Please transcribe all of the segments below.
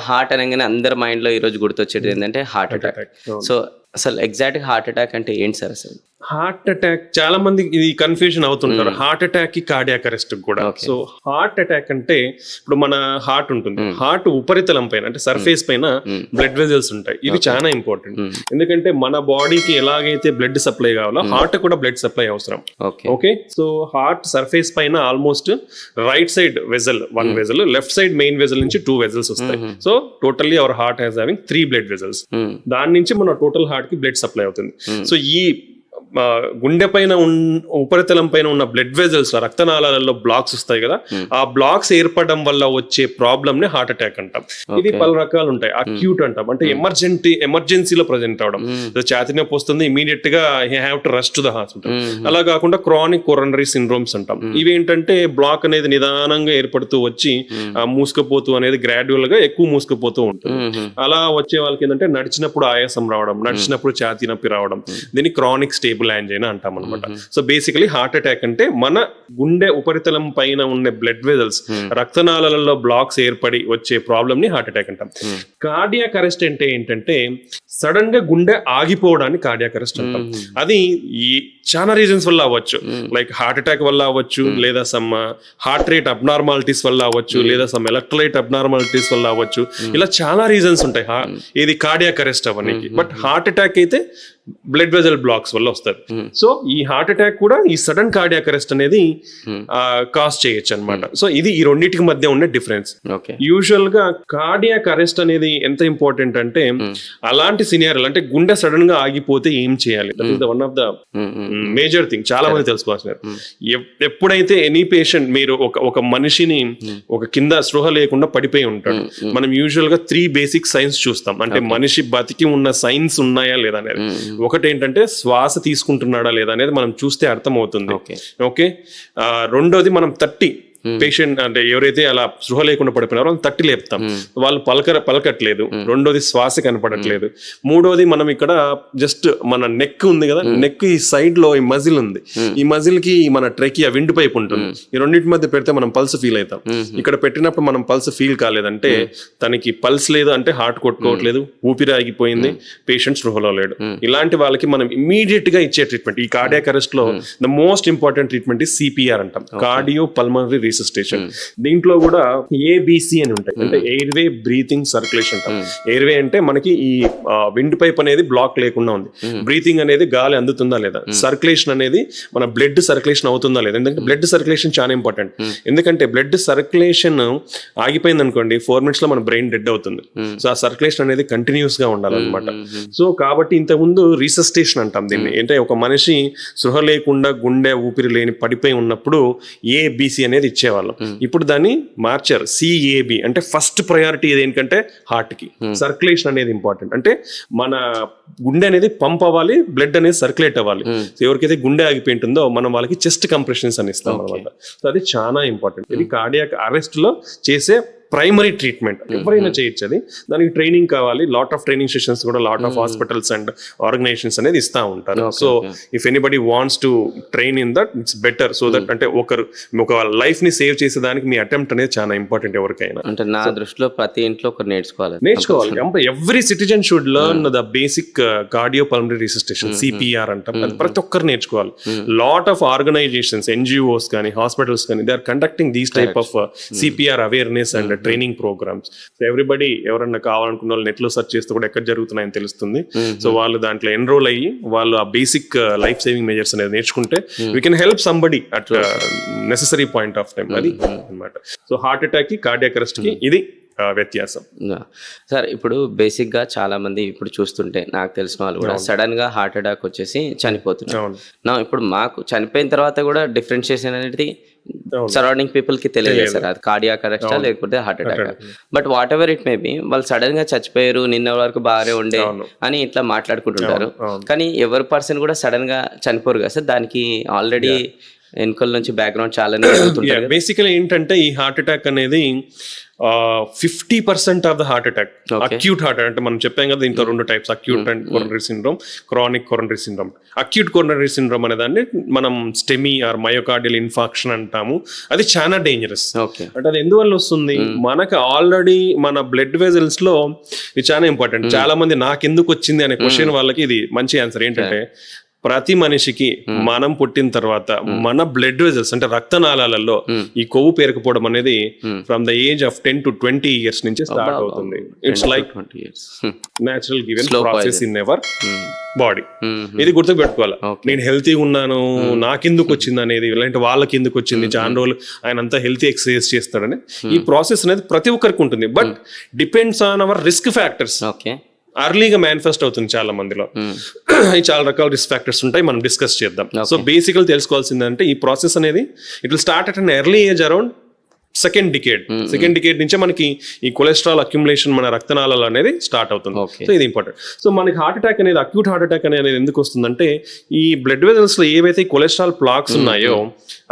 Heart అనగానే అందరి mind లో ఈ రోజు గుర్తొచ్చేది ఏంటంటే హార్ట్ అటాక్. సో అసలు ఎగ్జాక్ట్ హార్ట్ అటాక్ అంటే ఏంటి సార్ అసలు? హార్ట్ అటాక్ చాలా మంది ఇది కన్ఫ్యూజన్ అవుతుంటారు, హార్ట్ అటాక్ కి కార్డియాక్ అరెస్ట్ కూడా. సో హార్ట్ అటాక్ అంటే ఇప్పుడు మన హార్ట్ ఉంటుంది, హార్ట్ ఉపరితలం పైన అంటే సర్ఫేస్ పైన బ్లడ్ వెజల్స్ ఉంటాయి. ఇది చాలా ఇంపార్టెంట్, ఎందుకంటే మన బాడీకి ఎలాగైతే బ్లడ్ సప్లై కావాలో హార్ట్ కూడా బ్లడ్ సప్లై అవసరం. ఓకే, సో హార్ట్ సర్ఫేస్ పైన almost right side vessel 1 vessel, left side main vessel నుంచి 2 వెజల్స్ వస్తాయి. So totally our heart has having 3 blood vessels. దాని నుంచి మన టోటల్ హార్ట్ కి బ్లడ్ సప్లై అవుతుంది. సో ఈ గుండె పైన ఉపరితలం పైన ఉన్న బ్లడ్ వెజల్స్ రక్తనాళాలలో బ్లాక్స్ వస్తాయి కదా, ఆ బ్లాక్స్ ఏర్పడడం వల్ల వచ్చే ప్రాబ్లమ్ ని హార్ట్ అటాక్ అంటాం. ఇది పలు రకాలు ఉంటాయి. అక్యూట్ అంటాం, అంటే ఎమర్జెన్సీలో ప్రజెంట్ అవడం. ఛాతీ నొప్పి వస్తుంది, ఇమీడియట్ గా he have to rush to the hospital. అలా కాకుండా క్రానిక్ కొరోనరీ సిండ్రోమ్స్ అంటాం. ఇవి ఏంటంటే బ్లాక్ అనేది నిదానంగా ఏర్పడుతూ వచ్చి మూసుకుపోతూ అనేది గ్రాడ్యువల్ గా ఎక్కువ మూసుకుపోతూ ఉంటుంది. అలా వచ్చే వాళ్ళకి ఏంటంటే నడిచినప్పుడు ఆయాసం రావడం, నడిచినప్పుడు ఛాతీ నొప్పి రావడం, దీన్ని క్రానిక్ స్టేబుల్ యాంజైనా అంటాం అనమాట. సో బేసికలీ హార్ట్ అటాక్ అంటే మన గుండె ఉపరితలం పైన ఉన్న బ్లడ్ వెజల్స్ రక్తనాళాలలో బ్లాక్స్ ఏర్పడి వచ్చే ప్రాబ్లమ్ ని హార్ట్ అటాక్ అంటాం. కార్డియాక్ అరెస్ట్ అంటే ఏంటంటే సడన్ గా గుండె ఆగిపోవడాన్ని కార్డియాక్ అరెస్ట్ అంటాం. అది చాలా రీజన్స్ వల్ల అవ్వచ్చు, లైక్ హార్ట్ అటాక్ వల్ల అవ్వచ్చు, లేదా సమ్ హార్ట్ రేట్ అబ్నార్మాలిటీస్ వల్ల అవ్వచ్చు, లేదా సమ్ ఎలక్ట్రోలైట్ అబ్నార్మాలిటీస్ వల్ల అవ్వచ్చు. ఇలా చాలా రీజన్స్ ఉంటాయి ఇది కార్డియాక్ అరెస్ట్ అవ్వడానికి. బట్ హార్ట్ అటాక్ అయితే బ్లడ్ వెజల్ బ్లాక్స్ వల్ల వస్తుంది. సో ఈ హార్ట్ అటాక్ కూడా ఈ సడన్ కార్డియాక్ అరెస్ట్ అనేది కాజ్ చేయొచ్చు అనమాట. సో ఇది ఈ రెండింటికి మధ్య ఉండే డిఫరెన్స్. యూజువల్ గా కార్డియాక్ అరెస్ట్ అనేది ఎంత ఇంపార్టెంట్ అంటే అలాంటి సినారియోలు అంటే గుండె సడన్ గా ఆగిపోతే ఏం చేయాలి, that is the one of the major thing చాలా మంది తెలుసుకోవాల్సిన. ఎప్పుడైతే ఎనీ పేషెంట్ మీరు ఒక మనిషిని ఒక కింద స్పృహ లేకుండా పడిపోయి ఉంటాడు, మనం యూజువల్ గా 3 బేసిక్ సైన్స్ చూస్తాం. అంటే మనిషి బతికి ఉన్న సైన్స్ ఉన్నాయా లేదా అనేది. ఒకటి ఏంటంటే శ్వాస తీసుకుంటున్నాడా లేదా అనేది మనం చూస్తే అర్థం అవుతుంది. ఓకే, రెండోది మనం పేషెంట్ అంటే ఎవరైతే అలా స్పృహ లేకుండా పడిపోయినారో వాళ్ళు తట్టి లేపుతాం, వాళ్ళు పలకట్లేదు. రెండోది శ్వాస కనపడట్లేదు. మూడోది మనం ఇక్కడ జస్ట్ మన నెక్ ఉంది కదా, నెక్ ఈ సైడ్ లో ఈ మజిల్ ఉంది, ఈ మజిల్ కి మన ట్రెకియా విండ్ పైప్ ఉంటుంది. ఈ రెండింటి మధ్య పెడితే మనం పల్స్ ఫీల్ అవుతాం. ఇక్కడ పెట్టినప్పుడు మనం పల్స్ ఫీల్ కాలేదంటే తనకి పల్స్ లేదు, అంటే హార్ట్ కొట్టుకోవట్లేదు, ఊపిరి ఆగిపోయింది, పేషెంట్ స్పృహలో లేడు. ఇలాంటి వాళ్ళకి మనం ఇమీడియట్ గా ఇచ్చే ట్రీట్మెంట్ ఈ కార్డియాక్ అరెస్ట్ లో ద మోస్ట్ ఇంపార్టెంట్ ట్రీట్మెంట్ ఈ సిపిఆర్ అంటాం, కార్డియో పల్మనరీ రిసస్టేషన్. దీంట్లో కూడా ఏబిసి అని ఉంటాయి, అంటే ఎయిర్వే బ్రీతింగ్ సర్క్యులేషన్ అంటాం. ఎయిర్వే అంటే మనకి ఈ విండ్ పైప్ అనేది బ్లాక్ లేకుండా ఉంది, బ్రీతింగ్ అనేది గాలి అందుతుందా లేదా, సర్క్యులేషన్ అనేది మన బ్లడ్ సర్క్యులేషన్ అవుతుందా లేదా. ఎందుకంటే బ్లడ్ సర్క్యులేషన్ చాలా ఇంపార్టెంట్, ఎందుకంటే బ్లడ్ సర్క్యులేషన్ ఆగిపోయింది అనుకోండి 4 minutes లో మన బ్రెయిన్ డెడ్ అవుతుంది. సో ఆ సర్క్యులేషన్ అనేది కంటిన్యూస్ గా ఉండాలన్నమాట. సో కాబట్టి ఇంతకుముందు రిసస్టేషన్ అంటాం దీన్ని, అంటే ఒక మనిషి సృహ లేకుండా గుండె ఊపిరి లేని పడిపోయి ఉన్నప్పుడు ఏబిసి అనేది ఇచ్చేవాళ్ళం. ఇప్పుడు దాన్ని మార్చారు సిఏబి, అంటే ఫస్ట్ ప్రయారిటీ ఏంటంటే హార్ట్ కి సర్క్యులేషన్ అనేది ఇంపార్టెంట్. అంటే మన గుండె అనేది పంప్ అవ్వాలి, బ్లడ్ అనేది సర్క్యులేట్ అవ్వాలి. ఎవరికైతే గుండె ఆగిపోయి ఉంటుందో మనం వాళ్ళకి చెస్ట్ కంప్రెషన్స్ అని ఇస్తాం అనమాట. సో అది చాలా ఇంపార్టెంట్. ఇది కార్డియాక్ అరెస్ట్ లో చేసే ప్రైమరీ ట్రీట్మెంట్. ఎవరైనా చేయొచ్చు అది, దానికి ట్రైనింగ్ కావాలి. లాట్ ఆఫ్ ట్రైనింగ్ సెషన్స్ కూడా lot of hospitals and organisations అనేది ఇస్తా ఉంటారు. So if anybody wants to train in that it's better. So that అంటే ఒక లైఫ్ ని సేవ్ చేసేదానికి మీ అటెంప్ట్ అనేది చాలా ఇంపార్టెంట్ ఎవరికైనా. అంటే నా దృష్టిలో ప్రతి ఇంట్లో ఒకరు నేర్చుకోవాలి. Every citizen should learn the basic cardio pulmonary resuscitation CPR అంటాం. అది ప్రతి ఒక్కరు నేర్చుకోవాలి. లాట్ ఆఫ్ ఆర్గనైజేషన్స్, ఎన్జిఓస్ కానీ హాస్పిటల్స్ కానీ they are conducting these type of CPR awareness and training programmes. So everybody ఎవరన్నా కావాలనుకున్న వాళ్ళు నెట్ లో సెర్చ్ చేస్తే కూడా ఎక్కడ జరుగుతున్నాయని తెలుస్తుంది. సో వాళ్ళు దాంట్లో ఎన్రోల్ అయ్యి వాళ్ళు ఆ బేసిక్ లైఫ్ సేవింగ్ మెజర్స్ అనేది నేర్చుకుంటే we can help somebody at necessary point of time. అది అన్నమాట. సో హార్ట్ అటాక్ కి కార్డియాక్ అరెస్ట్ కి ఇది వ్యత్యాసం. సార్ ఇప్పుడు బేసిక్ గా చాలా మంది ఇప్పుడు చూస్తుంటే నాకు తెలిసిన వాళ్ళు కూడా సడన్ గా హార్ట్ అటాక్ వచ్చేసి చనిపోతున్నారు. నా ఇప్పుడు మాకు చనిపోయిన తర్వాత కూడా డిఫరెన్షియేషన్ అనేది సరౌండింగ్ పీపుల్ కి తెలియదు సార్, అది కార్డియాక్ అరెస్ట్ లేకపోతే heart attack. But what ever it may be, వాళ్ళు సడన్ గా చచ్చిపోయారు, నిన్న వరకు బాగానే ఉండే అని ఇట్లా మాట్లాడుకుంటుంటారు. కానీ ఎవరి పర్సన్ కూడా సడన్ గా చనిపోరు కదా సార్, దానికి ఆల్రెడీ వెనుకల నుంచి బ్యాక్గ్రౌండ్ చాలానే జరుగుతుంటాయి కదా. బేసికలీ ఏంటంటే ఈ హార్ట్ అటాక్ అనేది 50% of the heart attack acute heart attack అంటే మనం చెప్పాం కదా దీంట్లో 2 types, acute and coronary syndrome, chronic coronary syndrome. Acute coronary syndrome అనే దాన్ని మనం స్టెమీ ఆర్ మయోకార్డియల్ ఇన్ఫాక్షన్ అంటాము. అది చాలా డేంజరస్. అంటే అది ఎందువల్ల వస్తుంది, మనకు ఆల్రెడీ మన బ్లడ్ వెజల్స్ లో ఇది చాలా ఇంపార్టెంట్. చాలా మంది నాకెందుకు వచ్చింది అనే క్వశ్చన్ వాళ్ళకి ఇది మంచి ఆన్సర్. ఏంటంటే ప్రతి మనిషికి మనం పుట్టిన తర్వాత మన బ్లడ్ వెజల్స్ అంటే రక్తనాళాలలో ఈ కొవ్వు పేరుకుపోవడం అనేది from the age of 10 to 20 years నుంచి స్టార్ట్ అవుతుంది. It's like 20 years natural given process in ever body. ఇది గుర్తుపెట్టుకోవాలి. నేను హెల్తీగా ఉన్నాను నాకెందుకు వచ్చింది అనేది, లేదంటే వాళ్ళకి ఎందుకు వచ్చింది, చాలా రోజులు ఆయన అంతా హెల్తీ ఎక్సర్సైజ్ చేస్తాడని ఈ ప్రాసెస్ అనేది ప్రతి ఒక్కరికి ఉంటుంది. But depends on our risk factors. అర్లీగా మేనిఫెస్ట్ అవుతుంది చాలా మందిలో. ఈ చాలా రకాల రిస్క్ ఫ్యాక్టర్స్ ఉంటాయి, మనం డిస్కస్ చేద్దాం. సో బేసికల్ తెలుసుకోవాల్సిందంటే ఈ ప్రాసెస్ అనేది it will start at an early age around second decade నుంచే మనకి ఈ కొలెస్ట్రాల్ అక్యుములేషన్ మన రక్తనాళాలు అనేది స్టార్ట్ అవుతుంది. సో ఇది ఇంపార్టెంట్. సో మనకి హార్ట్ అటాక్ అనేది అక్యూట్ హార్ట్ అటాక్ అనేది ఎందుకు వస్తుందంటే ఈ బ్లడ్ వెజల్స్ లో ఏవైతే కొలెస్ట్రాల్ ప్లాక్స్ ఉన్నాయో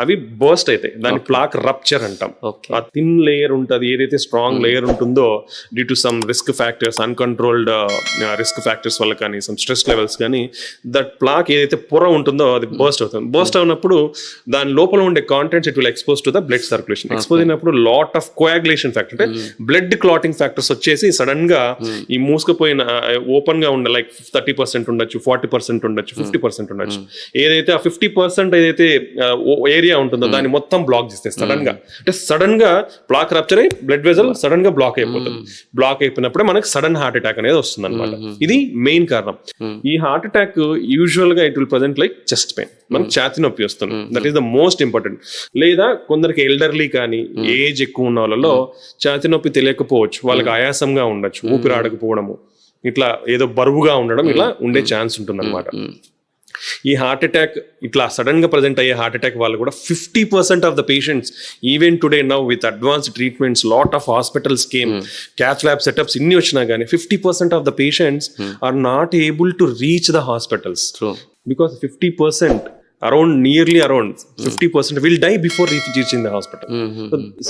అవి బర్స్ట్ అవుతాయి. దాని ప్లాక్ రప్చర్ అంటాం. ఆ థిన్ లేయర్ ఉంటుంది, ఏదైతే స్ట్రాంగ్ లేయర్ ఉంటుందో due to some risk factors, uncontrolled risk factors వల్ల కానీ సమ్ స్ట్రెస్ లెవెల్స్ కానీ దట్ ప్లాక్ ఏదైతే పొర ఉంటుందో అది బర్స్ట్ అవుతుంది. బర్స్ట్ అవునప్పుడు దాని లోపల ఉండే contents it will expose to the blood circulation. Expose అయినప్పుడు లాట్ ఆఫ్ కోయాగులేషన్ ఫ్యాక్టర్ అంటే బ్లడ్ క్లాటింగ్ ఫ్యాక్టర్స్ వచ్చేసి సడన్ గా ఈ మూసుకుపోయిన ఓపెన్ గా ఉండే లైక్ 30% ఉండొచ్చు, 40% ఉండొచ్చు, 50% ఉండొచ్చు. ఏదైతే ఆ 50% ఏదైతే ఏరియా ఉంటుందో దాన్ని మొత్తం బ్లాక్ చేస్తే సడన్ గా, అంటే సడన్ గా బ్లాక్ రప్చర్ అయ్యి బ్లడ్ వెజల్ సడన్ గా బ్లాక్ అయిపోతుంది. బ్లాక్ అయిపోయినప్పుడే మనకి సడన్ హార్ట్ అటాక్ అనేది వస్తుంది అనమాట. ఇది మెయిన్ కారణం. ఈ హార్ట్ అటాక్ యూజువల్ గా it will present like chest pain, మనకి ఛాతీ నొప్పి వస్తుంది. That is the most important. లేదా కొందరికి ఎల్డర్లీ కానీ ఏజ్ ఎక్కువ ఉన్న వాళ్ళలో ఛాతీ నొప్పి తెలియకపోవచ్చు, వాళ్ళకి ఆయాసంగా ఉండొచ్చు, ఊపిరాడకపోవడము, ఇట్లా ఏదో బరువుగా ఉండడం, ఇలా ఉండే ఛాన్స్ ఉంటుంది అనమాట. ఈ హార్ట్ అటాక్ ఇట్లా సడన్ గా ప్రజెంట్ అయ్యే హార్ట్ అటాక్ వాళ్ళు కూడా 50% of the patients even today now with advanced treatments, lot of hospitals came, cath lab setups ఇన్ని వచ్చినా కానీ 50% of the patients are not able to reach the hospitals because 50% around 50% will die before reaching the hospital.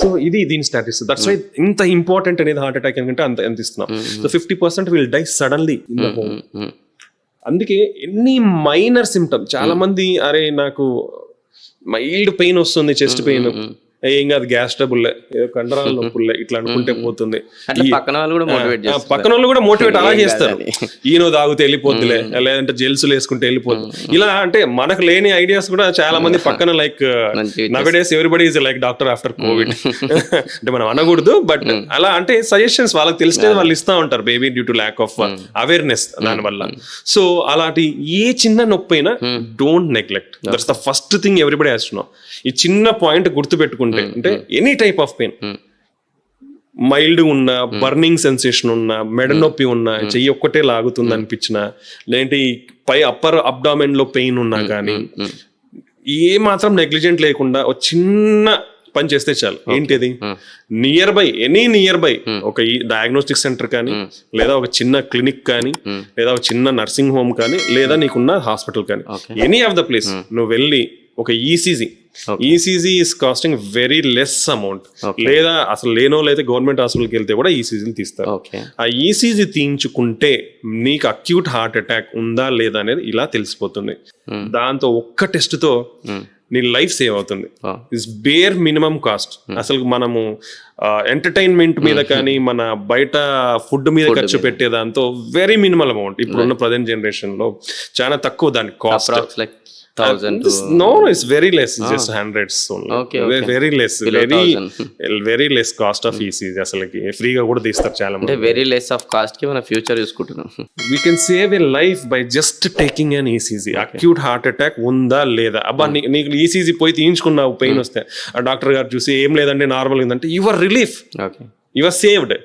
So ఇది దీని స్టాటిస్. That's why ఇంత important అనేది heart attack ఎందుకంటే అంత ఇస్తున్నాం. So 50% will die suddenly in the home. అందుకే ఎన్ని minor symptom, చాలా మంది అరే నాకు మైల్డ్ పెయిన్ వస్తుంది, చెస్ట్ పెయిన్, ఏం కాదు గ్యాస్ ట్రబుల్, కండరాల నొప్పులే, ఇట్లా అనుకుంటే పోతుంది. పక్కన వాళ్ళు కూడా మోటివేట్ అలా చేస్తారు. ఈయన తాగితే వెళ్ళిపోద్దులే, లేదంటే జెల్సులు వేసుకుంటే వెళ్ళిపోద్ది. ఇలా అంటే మనకు లేని ఐడియాస్ కూడా చాలా మంది పక్కన like nowadays everybody is like doctor after COVID అంటే మనం అనకూడదు, బట్ అలా అంటే సజెషన్స్ వాళ్ళకి తెలిస్తే వాళ్ళు ఇస్తా ఉంటారు, baby due to lack of awareness దానివల్ల. సో అలాంటి ఏ చిన్న నొప్పి అయినా don't neglect. That's the first thing everybody has to know. ఈ చిన్న పాయింట్ గుర్తు పెట్టుకుంటే, అంటే any type of pain, mild ఉన్న, బర్నింగ్ సెన్సేషన్ ఉన్న, మెడ నొప్పి ఉన్న, చెయ్యి ఒక్కటే లాగుతుంది అనిపించిన, లేదంటే పై అప్పర్ అబ్డామెన్ లో పెయిన్ ఉన్నా కానీ ఏ మాత్రం నెగ్లిజెంట్ లేకుండా ఒక చిన్న పని చేస్తే చాలు. ఏంటిది, నియర్ బై ఒక డయాగ్నోస్టిక్ సెంటర్ కానీ, లేదా ఒక చిన్న క్లినిక్ కానీ, లేదా ఒక చిన్న నర్సింగ్ హోమ్ కానీ, లేదా నీకున్న హాస్పిటల్ కానీ, ఎనీ ఆఫ్ ద ప్లేస్ నువ్వు వెళ్ళి ఒక ECG is costing very less amount. లేదా అసలు లేనోళ్ళైతే గవర్నమెంట్ హాస్పిటల్కి వెళ్తే కూడా ఈసీజీని తీస్తారు. ఆ ఈసీజీ తీయించుకుంటే నీకు అక్యూట్ హార్ట్ అటాక్ ఉందా లేదా అనేది ఇలా తెలిసిపోతుంది. దాంతో ఒక్క టెస్ట్ తో నీ లైఫ్ సేవ్ అవుతుంది. It's bear minimum cost. అసలు మనము ఎంటర్టైన్మెంట్ మీద కానీ మన బయట ఫుడ్ మీద ఖర్చు పెట్టేదాంతో వెరీ మినిమల్ అమౌంట్. ఇప్పుడున్న ప్రజెంట్ జనరేషన్ లో చాలా తక్కువ దాని cost. No, it's very less. Just hundreds only. Very less. Very less cost of ECG. అసలుకి ఫ్రీగా కూడా తీస్తారు చాలా మంది. వెరీ లెస్ ఆఫ్ కాస్ట్ కి మన ఫ్యూచర్ చూసుకుంటున్నాం. We can save a life by just taking an ECG. Acute heart attack ఉందా లేదా, అబ్బా నీకు ఈసీజీ పోయి తీయించుకున్నావు, పెయిన్ వస్తే ఆ డాక్టర్ గారు చూసి ఏం లేదండి నార్మల్ ఉందంటే you are relief, you are saved.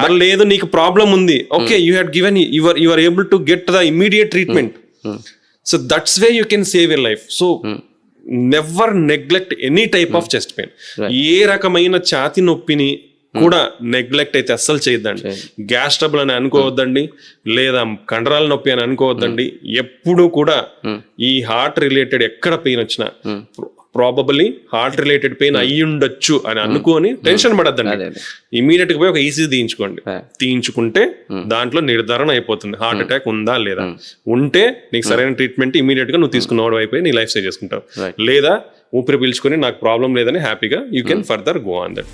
అది లేదు నీకు ప్రాబ్లం ఉంది, okay you had given, you are able to get the immediate treatment. So that's where you can save your life. So never neglect any type of chest pain. ఏ రకమైన ఛాతి నొప్పిని కూడా neglect అయితే అస్సలు చేయొద్దండి. గ్యాస్ ట్రబుల్ అని అనుకోవద్దండి, లేదా కండరాల నొప్పి అని అనుకోవద్దండి. ఎప్పుడు కూడా ఈ హార్ట్ రిలేటెడ్ ఎక్కడ పెయిన్ వచ్చినా ప్రాబబలీ హార్ట్ రిలేటెడ్ పెయిన్ అయ్యి ఉండొచ్చు అని అనుకోని టెన్షన్ పడద్దండి. ఇమీడియట్ గా పోయి ఒక ఈసీజీ తీయించుకోండి. తీయించుకుంటే దాంట్లో నిర్ధారణ అయిపోతుంది హార్ట్ అటాక్ ఉందా లేదా. ఉంటే నీకు సరైన ట్రీట్మెంట్ ఇమీడియట్ గా నువ్వు తీసుకున్నవాడు అయిపోయి నీ లైఫ్ సేవ్ చేసుకుంటావు. లేదా ఊపిరి పీల్చుకొని నాకు ప్రాబ్లం లేదని హ్యాపీగా you can further go on that.